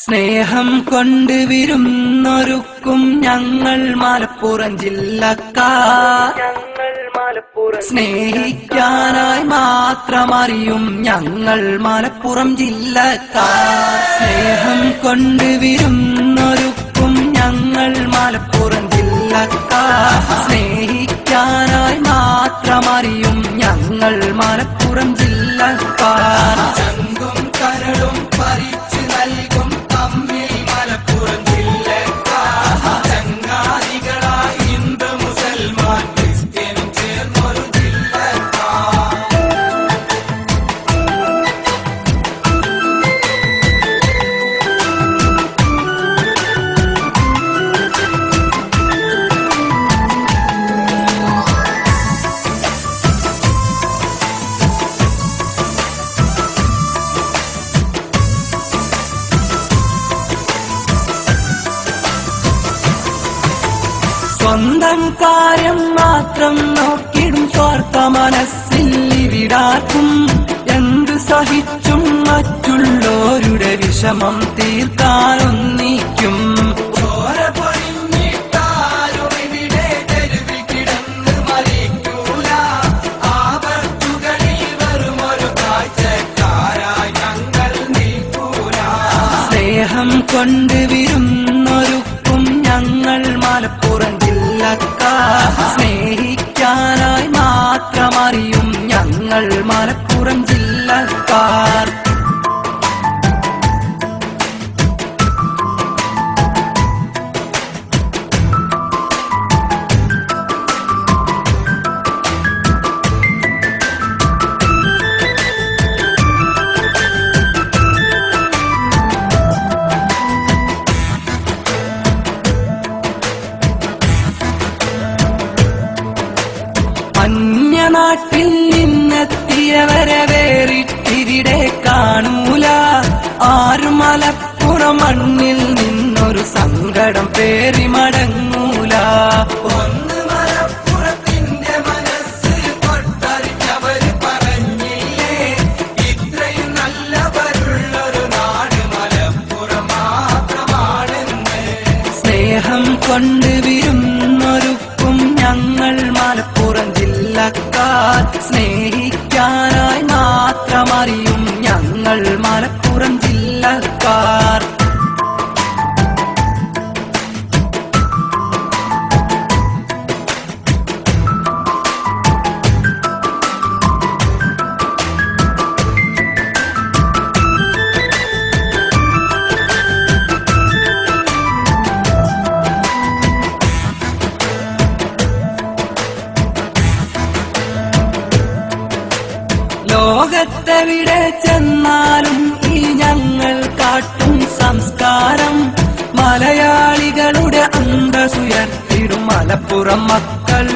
സ്നേഹം കൊണ്ട് വിരുന്നൊരുക്കും ഞങ്ങൾ മലപ്പുറം ജില്ലക്കാർ. സ്നേഹിക്കാനായി മാത്രമറിയും ഞങ്ങൾ മലപ്പുറം ജില്ലക്കാർ. സ്നേഹം കൊണ്ട് വിരുന്നൊരുക്കും ഞങ്ങൾ മലപ്പുറം ജില്ലക്കാർ. സ്നേഹിക്കാനായി മാത്രമറിയും ഞങ്ങൾ മലപ്പുറം ജില്ലക്കാർ. ചങ്കും കരളും പറിച്ചു നൽകും തമ്മിൽ മലപ്പുറം ജില്ലക്കാർ. ചങ്ങാതികളായി ഹിന്ദു മുസൽമാൻ ക്രിസ്ത്യനും ചേർന്നൊരു ജില്ലക്കാർ. സ്വന്തം കാര്യം മാത്രം നോക്കിടും സ്വാർത്ഥ മനസ്സിൽ ഇവിടാക്കും. എന്തു സഹിച്ചും മറ്റുള്ളവരുടെ വിഷമം തീർക്കാനൊന്നിക്കും. ചോര പൊഴിഞ്ഞിട്ടാരും ഇവിടെ തെരുവിൽ കിടന്ന് മരിക്കൂല. ആപത്തുകളിൽ വെറുമൊരു കാഴ്ചക്കാരായി ഞങ്ങൾ നിൽക്കൂല. സ്നേഹം കൊണ്ട് വിരുന്നൊരുക്കും ഞങ്ങൾ മലപ്പുറം ജില്ലക്കാർ. സ്നേഹിക്കാനായി മാത്രമറിയും ഞങ്ങൾ മലപ്പുറം ജില്ലക്കാർ. അന്യനാട്ടിൽ നിന്നെത്തിയവരെ വേറിട്ടിവിടെ കാണൂല. ആരും മലപ്പുറം മണ്ണിൽ നിന്നൊരു സങ്കടം പേറി മടങ്ങൂല. ഒന്ന് മലപ്പുറത്തിന്റെ മനസ്സ് തൊട്ടറിഞ്ഞവര് പറഞ്ഞില്ലേ, ഇത്രയും നല്ലവരുള്ളൊരു നാട് മലപ്പുറം മാത്രമാണെന്ന്. സ്നേഹം കൊണ്ട് വിരുന്നൊരുക്കും ഞങ്ങൾ മലപ്പുറം ജില്ലക്കാർ. സ്നേഹിക്കാനായി മാത്രമറിയും ഞങ്ങൾ മലപ്പുറം ജില്ലക്കാർ. ലോകത്തെവിടെ ചെന്നാലും ഈ ഞങ്ങൾ കാട്ടും സംസ്കാരം മലയാളികളുടെ അന്തസ്സുയർത്തിടും മലപ്പുറം മക്കൾ